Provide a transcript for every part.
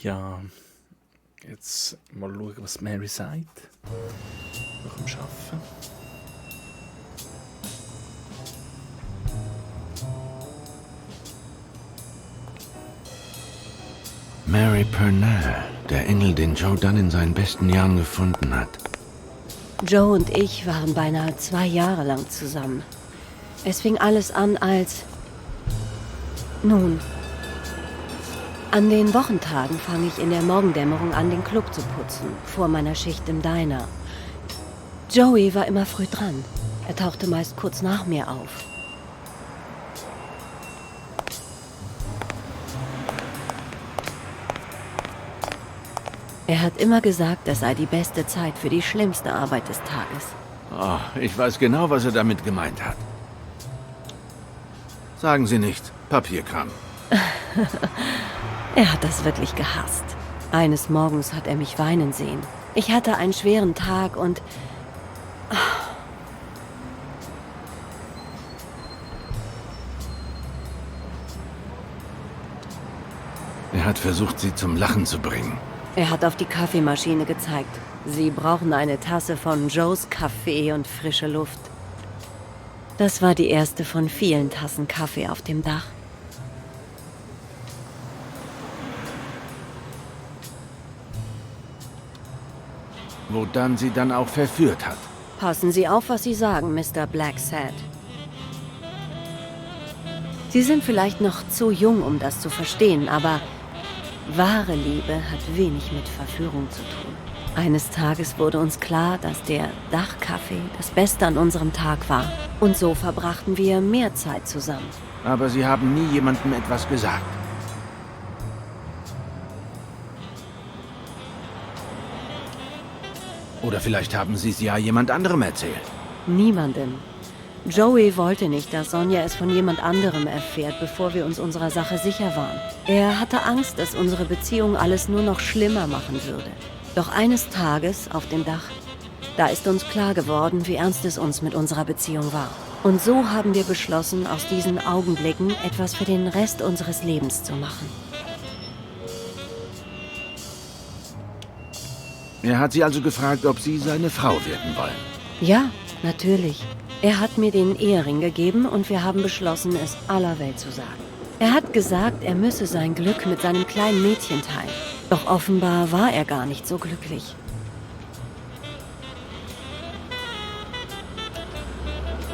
Ja, jetzt mal schauen, was Mary sagt. Nach dem Arbeiten. Mary Purnell, der Engel, den Joe Dunn in seinen besten Jahren gefunden hat. Joe und ich waren beinahe 2 Jahre lang zusammen. Es fing alles an als... Nun, an den Wochentagen fange ich in der Morgendämmerung an, den Club zu putzen, vor meiner Schicht im Diner. Joey war immer früh dran. Er tauchte meist kurz nach mir auf. Er hat immer gesagt, das sei die beste Zeit für die schlimmste Arbeit des Tages. Oh, ich weiß genau, was er damit gemeint hat. Sagen Sie nicht, Papierkram. Er hat das wirklich gehasst. Eines Morgens hat er mich weinen sehen. Ich hatte einen schweren Tag und... Er hat versucht, Sie zum Lachen zu bringen. Er hat auf die Kaffeemaschine gezeigt. Sie brauchen eine Tasse von Joes Kaffee und frische Luft. Das war die erste von vielen Tassen Kaffee auf dem Dach. Wo Dunn Sie dann auch verführt hat. Passen Sie auf, was Sie sagen, Mr. Blacksad. Sie sind vielleicht noch zu jung, um das zu verstehen, aber wahre Liebe hat wenig mit Verführung zu tun. Eines Tages wurde uns klar, dass der Dachkaffee das Beste an unserem Tag war. Und so verbrachten wir mehr Zeit zusammen. Aber Sie haben nie jemandem etwas gesagt. Oder vielleicht haben Sie es ja jemand anderem erzählt. Niemandem. Joey wollte nicht, dass Sonja es von jemand anderem erfährt, bevor wir uns unserer Sache sicher waren. Er hatte Angst, dass unsere Beziehung alles nur noch schlimmer machen würde. Doch eines Tages auf dem Dach, da ist uns klar geworden, wie ernst es uns mit unserer Beziehung war. Und so haben wir beschlossen, aus diesen Augenblicken etwas für den Rest unseres Lebens zu machen. Er hat Sie also gefragt, ob Sie seine Frau werden wollen. Ja, natürlich. Er hat mir den Ehering gegeben und wir haben beschlossen, es aller Welt zu sagen. Er hat gesagt, er müsse sein Glück mit seinem kleinen Mädchen teilen. Doch offenbar war er gar nicht so glücklich.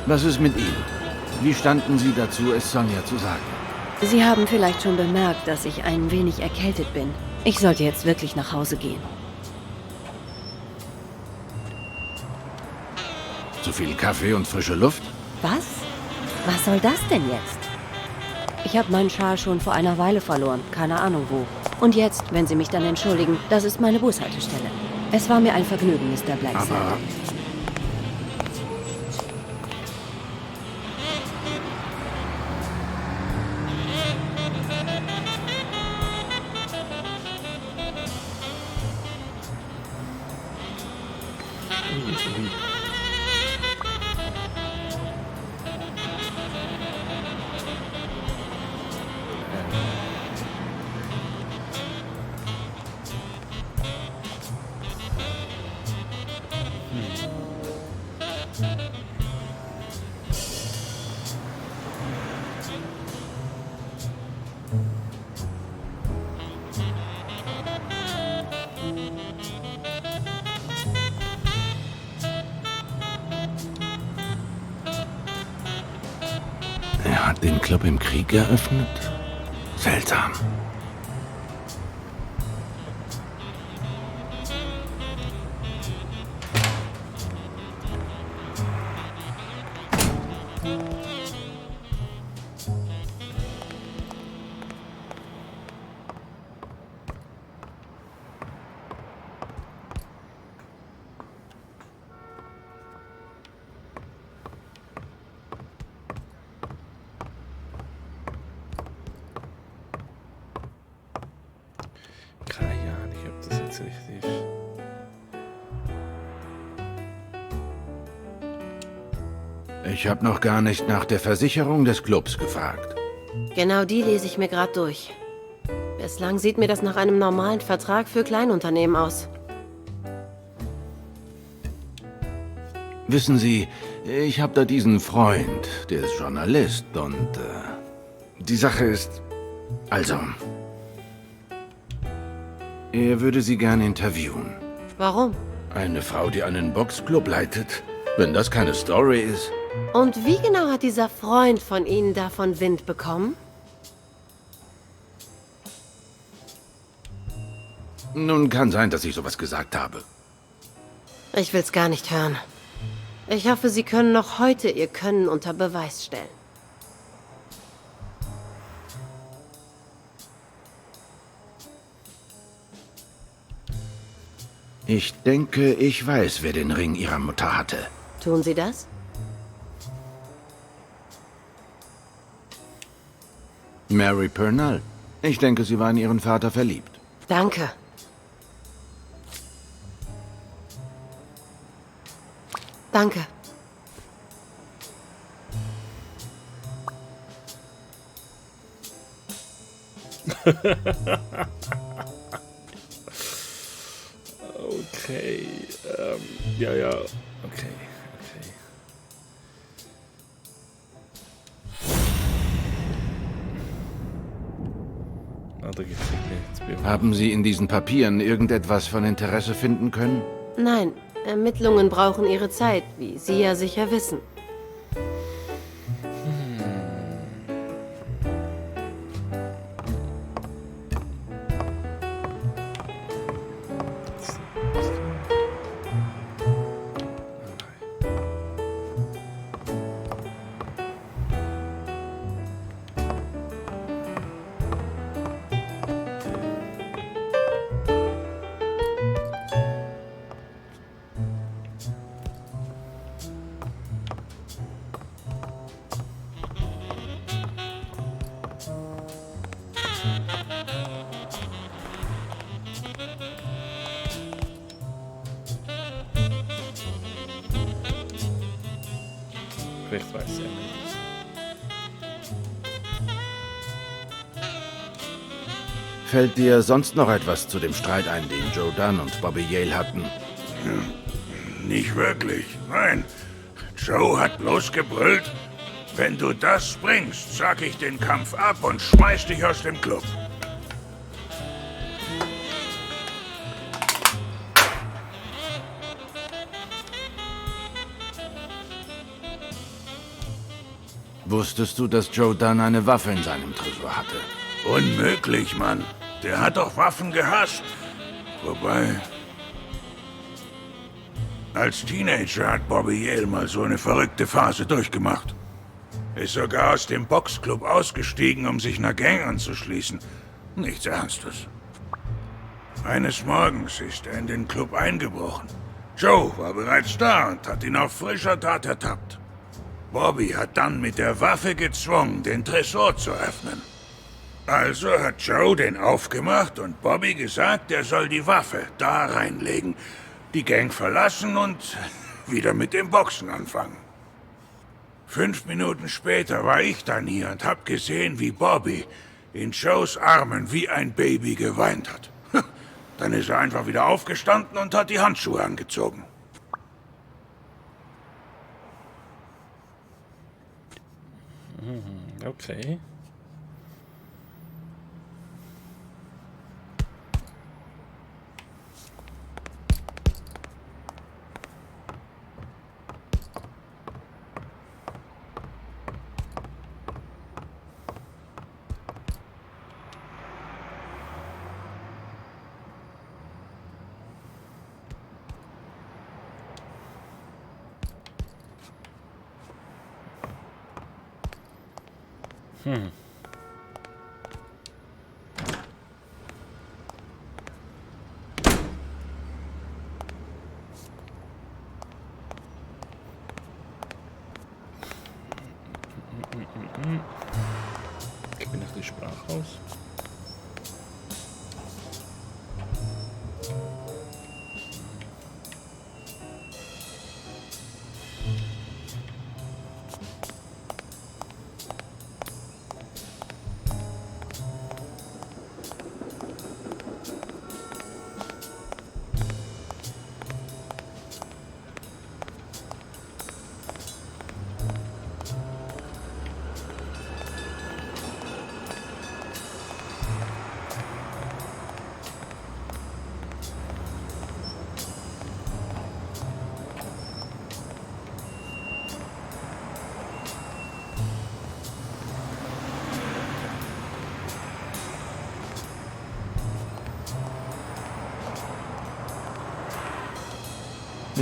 Was ist mit Ihnen? Wie standen Sie dazu, es Sonja zu sagen? Sie haben vielleicht schon bemerkt, dass ich ein wenig erkältet bin. Ich sollte jetzt wirklich nach Hause gehen. Zu viel Kaffee und frische Luft? Was? Was soll das denn jetzt? Ich habe meinen Schal schon vor einer Weile verloren. Keine Ahnung wo. Und jetzt, wenn Sie mich dann entschuldigen, das ist meine Bushaltestelle. Es war mir ein Vergnügen, Mr. Blacksad. Aber... Er hat den Club im Krieg eröffnet? Seltsam. Keine Ahnung, ob das jetzt richtig ist. Ich habe noch gar nicht nach der Versicherung des Clubs gefragt. Genau die lese ich mir gerade durch. Bislang sieht mir das nach einem normalen Vertrag für Kleinunternehmen aus. Wissen Sie, ich habe da diesen Freund, der ist Journalist und die Sache ist... Also, er würde Sie gerne interviewen. Warum? Eine Frau, die einen Boxclub leitet. Wenn das keine Story ist. Und wie genau hat dieser Freund von Ihnen davon Wind bekommen? Nun, kann sein, dass ich sowas gesagt habe. Ich will's gar nicht hören. Ich hoffe, Sie können noch heute Ihr Können unter Beweis stellen. Ich denke, ich weiß, wer den Ring Ihrer Mutter hatte. Tun Sie das? Mary Purnell. Ich denke, sie war in ihren Vater verliebt. Danke. Danke. Okay. Ja, okay. Na, da geht's wirklich. Haben Sie in diesen Papieren irgendetwas von Interesse finden können? Nein, Ermittlungen brauchen ihre Zeit, wie Sie ja sicher wissen. Vielleicht weiß er nicht. Fällt dir sonst noch etwas zu dem Streit ein, den Joe Dunn und Bobby Yale hatten? Nicht wirklich, nein. Joe hat bloß gebrüllt, wenn du das bringst, sag ich den Kampf ab und schmeiß dich aus dem Club. Wusstest du, dass Joe Dunn eine Waffe in seinem Tresor hatte? Unmöglich, Mann. Der hat doch Waffen gehasst. Wobei... Als Teenager hat Bobby Yale mal so eine verrückte Phase durchgemacht. Ist sogar aus dem Boxclub ausgestiegen, um sich einer Gang anzuschließen. Nichts Ernstes. Eines Morgens ist er in den Club eingebrochen. Joe war bereits da und hat ihn auf frischer Tat ertappt. Bobby hat dann mit der Waffe gezwungen, den Tresor zu öffnen. Also hat Joe den aufgemacht und Bobby gesagt, er soll die Waffe da reinlegen, die Gang verlassen und wieder mit dem Boxen anfangen. 5 Minuten später war ich dann hier und hab gesehen, wie Bobby in Joes Armen wie ein Baby geweint hat. Dann ist er einfach wieder aufgestanden und hat die Handschuhe angezogen. Okay. Ich bin nach der Sprache aus.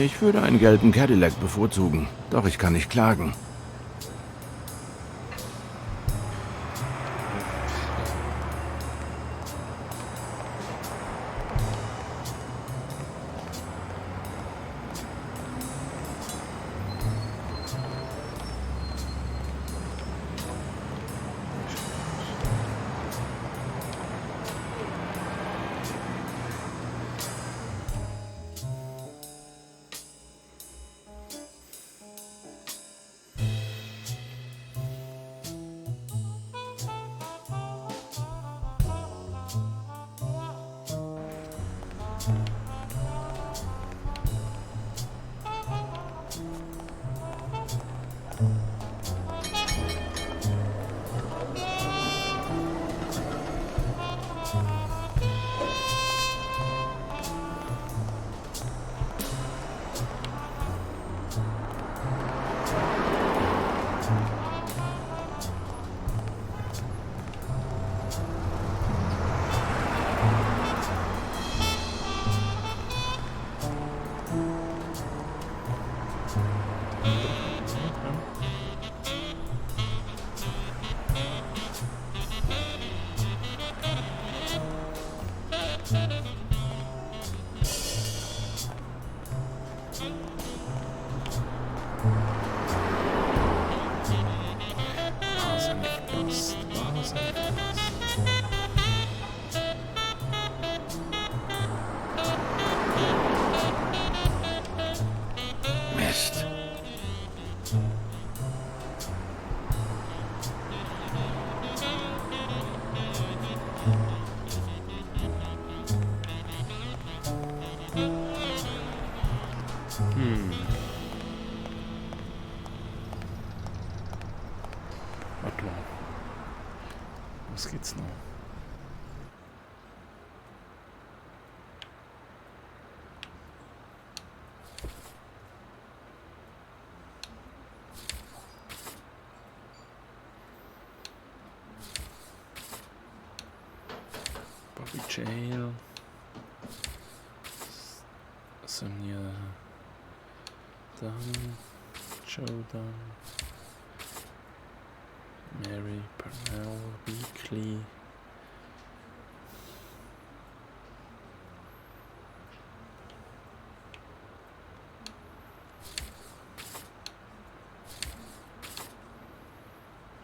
Ich würde einen gelben Cadillac bevorzugen, doch ich kann nicht klagen. Mist. Warte mal. Was geht's noch? Bobby Jail. Sonja. Dann. Joe dann. Mary Parnell Weekly.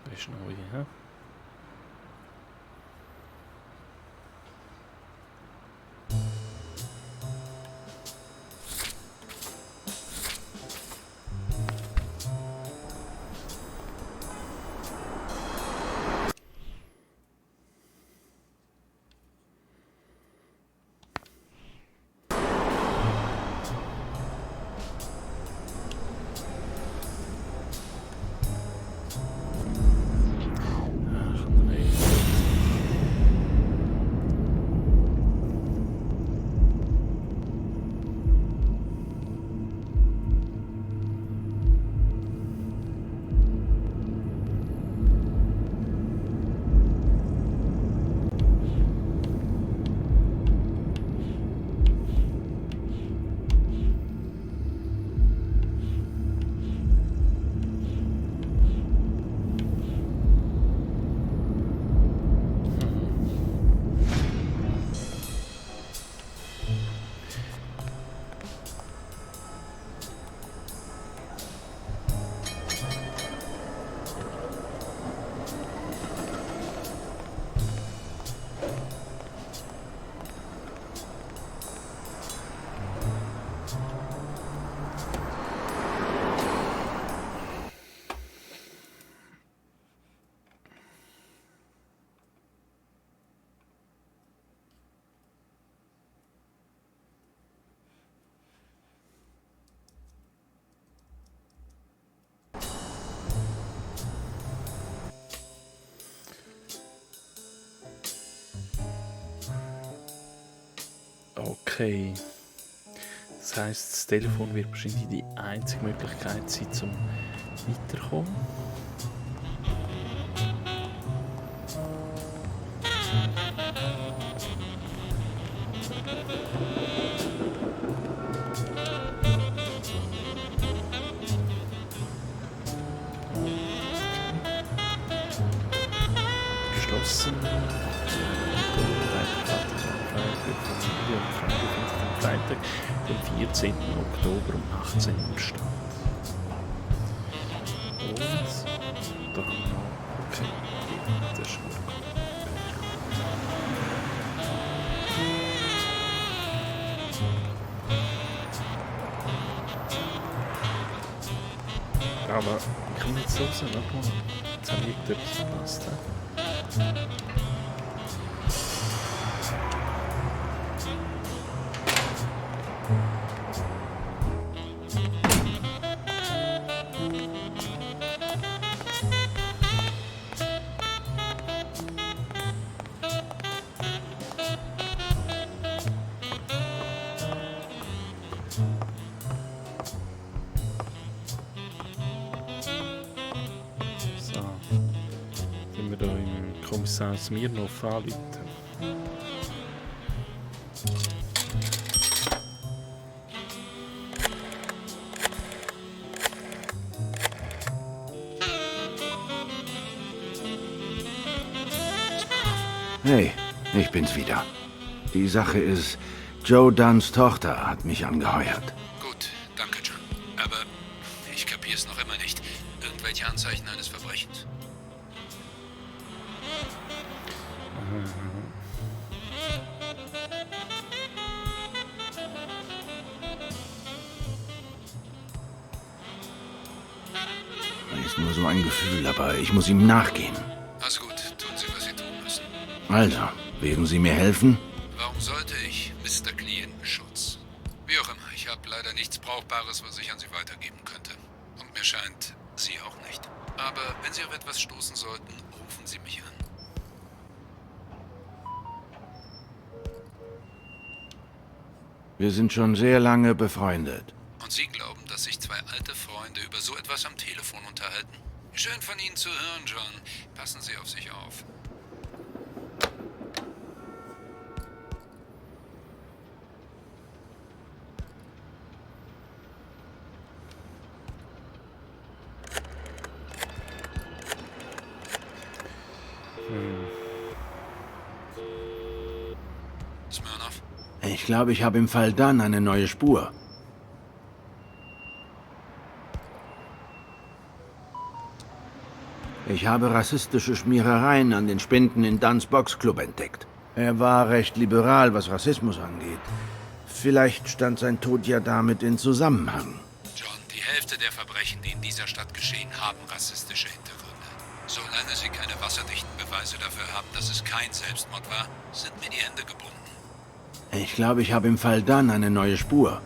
Das ist neu, hä? Ach nee. Okay. Das heisst, das Telefon wird wahrscheinlich die einzige Möglichkeit sein, zum weiterkommen. geschlossen. Familie und Freunde findet am Freitag, den 14. Oktober um 18 Uhr statt. Und da haben wir noch, okay, das ist schon mal gut. Aber ich komme jetzt raus, nochmal. Jetzt habe ich irgendetwas verpasst. Sind wir da im Kommissar Smirnov anrufen? Hey, ich bin's wieder. Die Sache ist, Joe Dunns Tochter hat mich angeheuert. Gut, danke, John. Aber ich kapier's noch immer nicht. Irgendwelche Anzeichen eines Verbrechens? Ist nur so ein Gefühl, aber ich muss ihm nachgehen. Also gut, tun Sie, was Sie tun müssen. Also, werden Sie mir helfen? Warum sollte ich, Mr. Klientenschutz? Wie auch immer, ich habe leider nichts Brauchbares, was ich an Sie weitergeben könnte. Und mir scheint, Sie auch nicht. Aber wenn Sie auf etwas stoßen sollten, rufen Sie mich an. Wir sind schon sehr lange befreundet. Und Sie glauben, dass sich zwei alte Freunde über so etwas am Telefon unterhalten? Schön von Ihnen zu hören, John. Passen Sie auf sich auf. Smirnov? Ich glaube, ich habe im Fall Dunn eine neue Spur. Ich habe rassistische Schmierereien an den Spenden in Dunns Boxclub entdeckt. Er war recht liberal, was Rassismus angeht. Vielleicht stand sein Tod ja damit in Zusammenhang. John, die Hälfte der Verbrechen, die in dieser Stadt geschehen, haben rassistische Hintergründe. Solange Sie keine wasserdichten Beweise dafür haben, dass es kein Selbstmord war, sind mir die Hände gebunden. Ich glaube, ich habe im Fall Dunn eine neue Spur.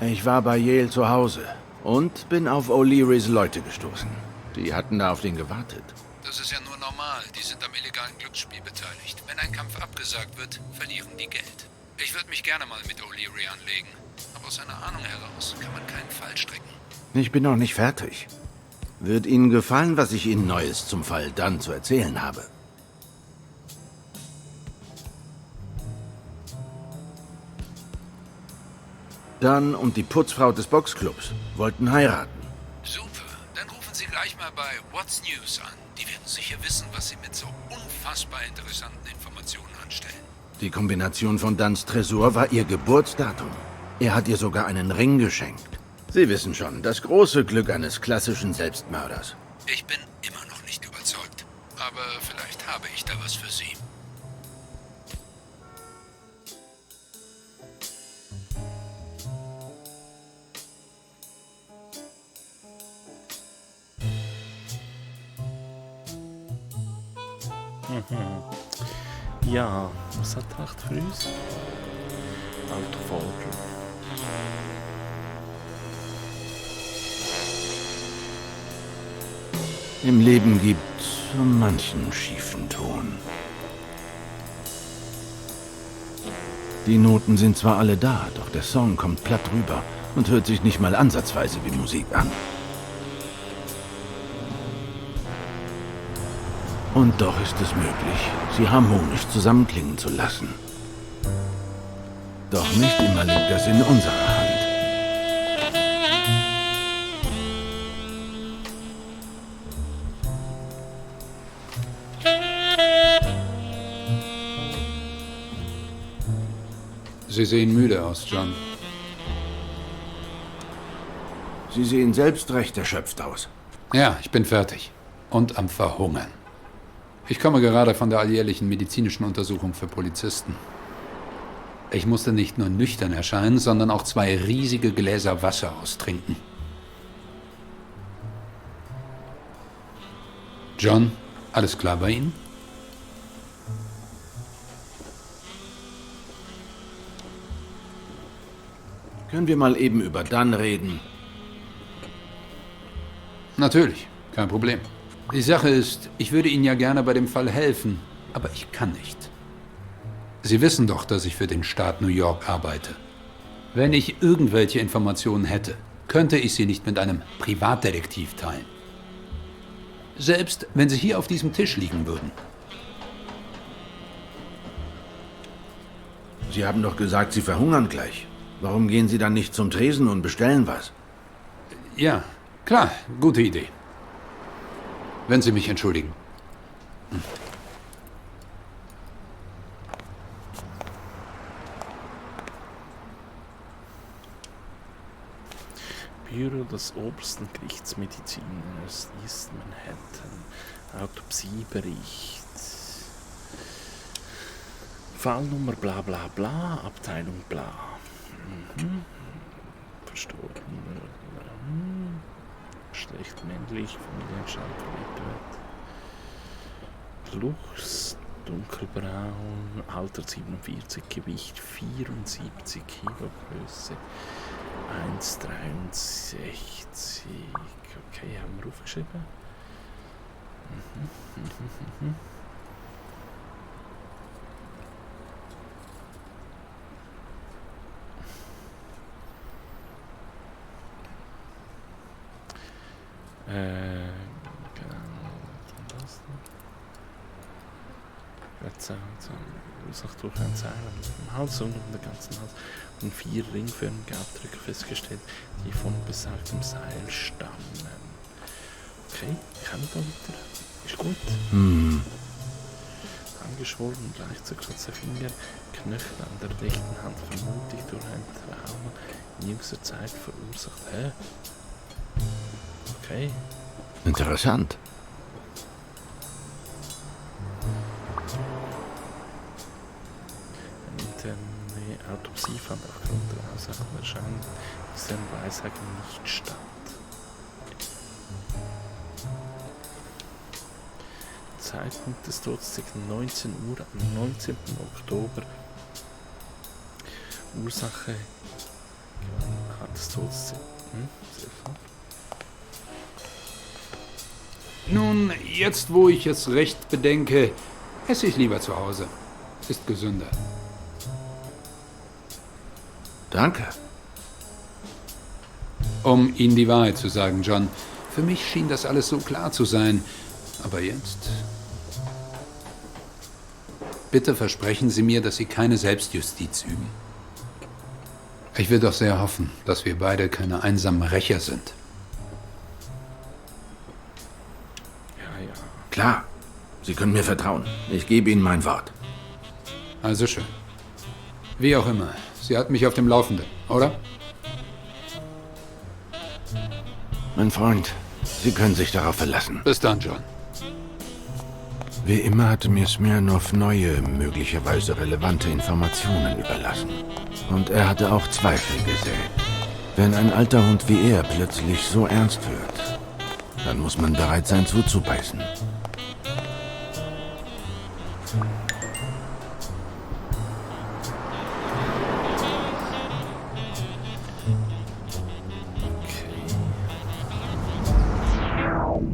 Ich war bei Yale zu Hause und bin auf O'Learys Leute gestoßen. Die hatten da auf den gewartet. Das ist ja nur normal. Die sind am illegalen Glücksspiel beteiligt. Wenn ein Kampf abgesagt wird, verlieren die Geld. Ich würde mich gerne mal mit O'Leary anlegen. Aber aus einer Ahnung heraus kann man keinen Fall strecken. Ich bin noch nicht fertig. Wird Ihnen gefallen, was ich Ihnen Neues zum Fall Dunn zu erzählen habe? Dunn und die Putzfrau des Boxclubs wollten heiraten. Super. Dann rufen Sie gleich mal bei What's News an. Die werden sicher wissen, was Sie mit so unfassbar interessanten Informationen anstellen. Die Kombination von Dunns Tresor war ihr Geburtsdatum. Er hat ihr sogar einen Ring geschenkt. Sie wissen schon, das große Glück eines klassischen Selbstmörders. Ich bin immer noch nicht überzeugt. Aber vielleicht habe ich da was für Sie. Ja, was hat er echt für uns? Autofahrer. Im Leben gibt's so manchen schiefen Ton. Die Noten sind zwar alle da, doch der Song kommt platt rüber und hört sich nicht mal ansatzweise wie Musik an. Und doch ist es möglich, sie harmonisch zusammenklingen zu lassen. Doch nicht immer liegt das in unserer Hand. Sie sehen müde aus, John. Sie sehen selbst recht erschöpft aus. Ja, ich bin fertig. Und am Verhungern. Ich komme gerade von der alljährlichen medizinischen Untersuchung für Polizisten. Ich musste nicht nur nüchtern erscheinen, sondern auch 2 riesige Gläser Wasser austrinken. John, alles klar bei Ihnen? Können wir mal eben über Dunn reden? Natürlich, kein Problem. Die Sache ist, ich würde Ihnen ja gerne bei dem Fall helfen, aber ich kann nicht. Sie wissen doch, dass ich für den Staat New York arbeite. Wenn ich irgendwelche Informationen hätte, könnte ich sie nicht mit einem Privatdetektiv teilen. Selbst wenn sie hier auf diesem Tisch liegen würden. Sie haben doch gesagt, Sie verhungern gleich. Warum gehen Sie dann nicht zum Tresen und bestellen was? Ja, klar, gute Idee. Wenn Sie mich entschuldigen. Büro des obersten Gerichtsmediziners East Manhattan. Autopsiebericht. Fallnummer bla bla bla, Abteilung bla. Verstorben. Schlecht männlich, Familienstand verwitwet. Luchs, dunkelbraun, Alter 47, Gewicht 74 Kilo, Größe 1,63. Okay, haben wir aufgeschrieben. Ursache durch ein Seil am Hals und um den ganzen Hals und 4 ringförmige Abdrücke festgestellt, die von besagtem Seil stammen. Okay, kann ich da weiter? Ist gut. Angeschwollen und leicht zerkratzte Finger, Knöchel an der rechten Hand vermutlich durch ein Trauma in jüngster Zeit verursacht. Hä? Okay. Interessant. Eine Autopsie fand aufgrund der Ursachen wahrscheinlich dieser Weissagung nicht statt. Zeitpunkt des Todes ca. 19 Uhr am 19. Oktober. Ursache des Todes. Nun, jetzt wo ich es recht bedenke, esse ich lieber zu Hause. Ist gesünder. Danke. Um Ihnen die Wahrheit zu sagen, John, für mich schien das alles so klar zu sein. Aber jetzt... Bitte versprechen Sie mir, dass Sie keine Selbstjustiz üben. Ich will doch sehr hoffen, dass wir beide keine einsamen Rächer sind. Ja. Klar. Sie können mir vertrauen. Ich gebe Ihnen mein Wort. Also schön. Wie auch immer, Sie hat mich auf dem Laufenden, oder? Mein Freund, Sie können sich darauf verlassen. Bis dann, John. Wie immer hatte mir Smirnoff neue, möglicherweise relevante Informationen überlassen. Und er hatte auch Zweifel gesät. Wenn ein alter Hund wie er plötzlich so ernst wird, dann muss man bereit sein zuzubeißen.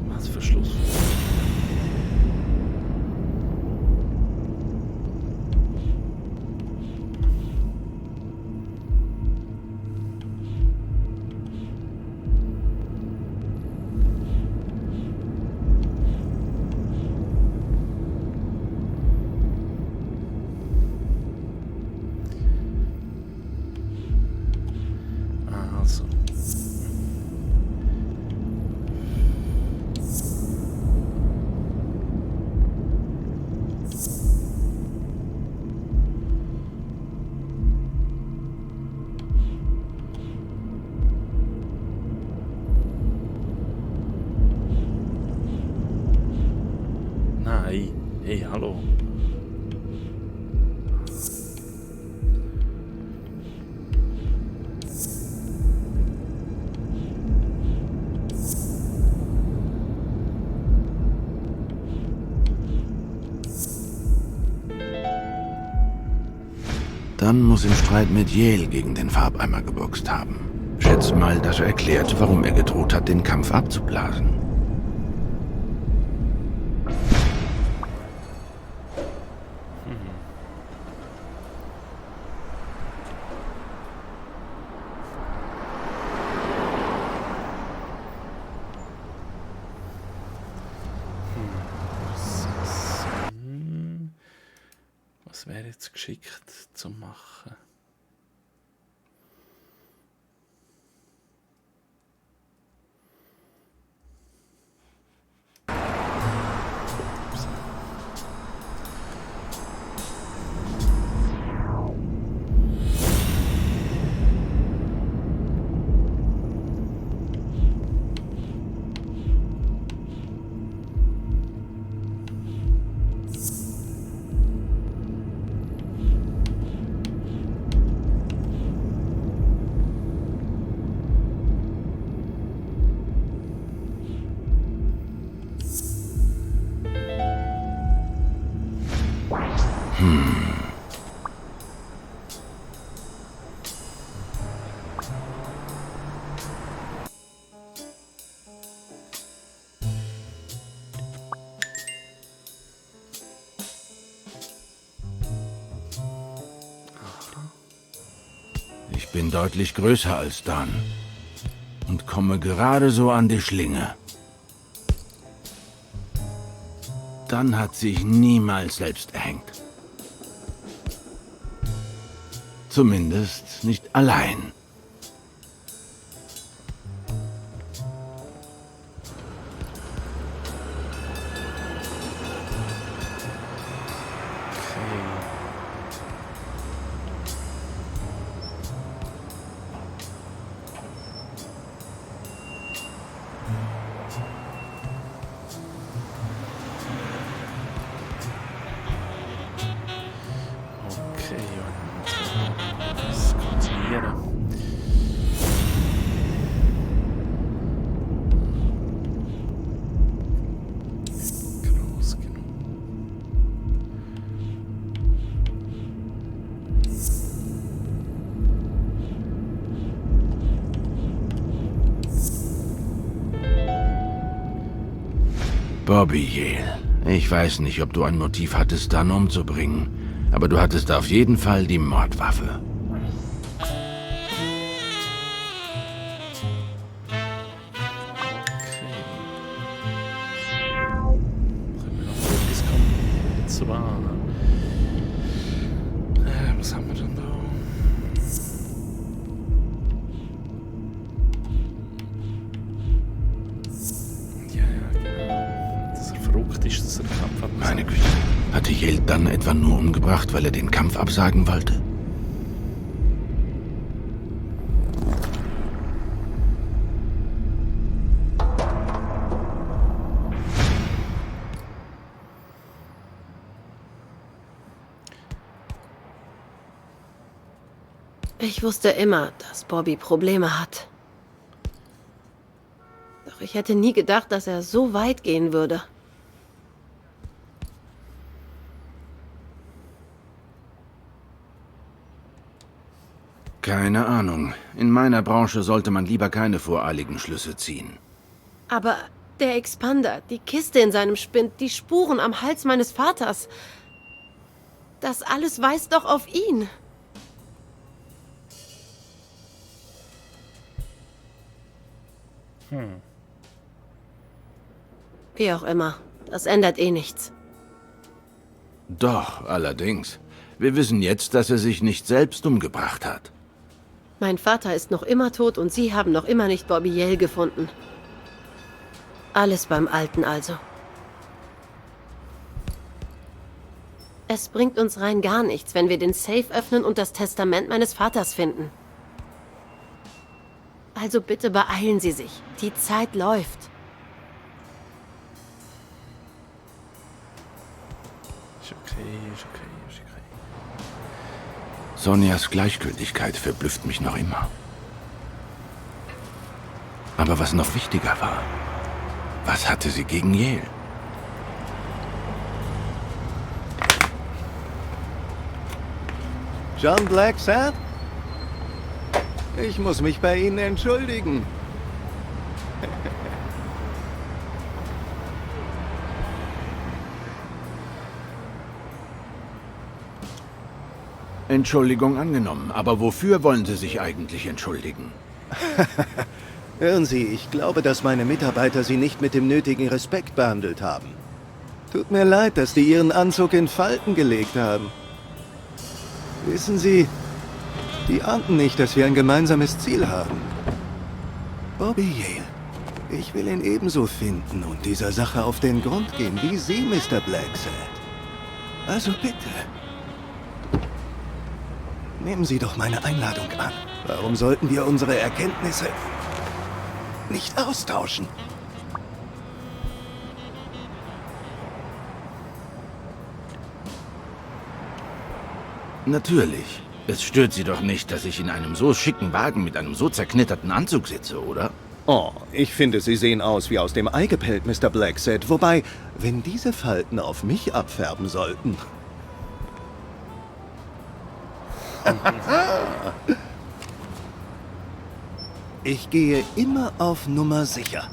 Was für Schluss? Hey, hallo. Dann muss im Streit mit Yale gegen den Farbeimer geboxt haben. Schätz mal, das erklärt, warum er gedroht hat, den Kampf abzublasen. Was wäre jetzt geschickt zu machen? Ich bin deutlich größer als Dan und komme gerade so an die Schlinge. Dan hat sich niemals selbst erhängt. Zumindest nicht allein. Okay, und das konsumieren. Groß genug. Bobby Yale. Ich weiß nicht, ob du ein Motiv hattest, Dan umzubringen, aber du hattest auf jeden Fall die Mordwaffe. Was haben wir denn da? Ja, genau. Dass er verrückt ist, dass er den Kampf hat. Meine Güte. Hatte Yale dann etwa nur umgebracht, weil er den Kampf absagen wollte? Ich wusste immer, dass Bobby Probleme hat. Doch ich hätte nie gedacht, dass er so weit gehen würde. Keine Ahnung. In meiner Branche sollte man lieber keine voreiligen Schlüsse ziehen. Aber der Expander, die Kiste in seinem Spind, die Spuren am Hals meines Vaters. Das alles weist doch auf ihn. Wie auch immer. Das ändert eh nichts. Doch, allerdings. Wir wissen jetzt, dass er sich nicht selbst umgebracht hat. Mein Vater ist noch immer tot und Sie haben noch immer nicht Bobby Yale gefunden. Alles beim Alten also. Es bringt uns rein gar nichts, wenn wir den Safe öffnen und das Testament meines Vaters finden. Also bitte beeilen Sie sich. Die Zeit läuft. Ist okay. Sonias Gleichgültigkeit verblüfft mich noch immer. Aber was noch wichtiger war, was hatte sie gegen Yale? John Black, Sir? Ich muss mich bei Ihnen entschuldigen. Entschuldigung angenommen, aber wofür wollen Sie sich eigentlich entschuldigen? Hören Sie, ich glaube, dass meine Mitarbeiter Sie nicht mit dem nötigen Respekt behandelt haben. Tut mir leid, dass die Ihren Anzug in Falten gelegt haben. Wissen Sie, die ahnten nicht, dass wir ein gemeinsames Ziel haben. Bobby Yale, ich will ihn ebenso finden und dieser Sache auf den Grund gehen, wie Sie, Mr. Blacksad. Also bitte. Nehmen Sie doch meine Einladung an. Warum sollten wir unsere Erkenntnisse nicht austauschen? Natürlich. Es stört Sie doch nicht, dass ich in einem so schicken Wagen mit einem so zerknitterten Anzug sitze, oder? Oh, ich finde, Sie sehen aus wie aus dem Ei gepellt, Mr. Blacksad. Wobei, wenn diese Falten auf mich abfärben sollten... Ich gehe immer auf Nummer sicher.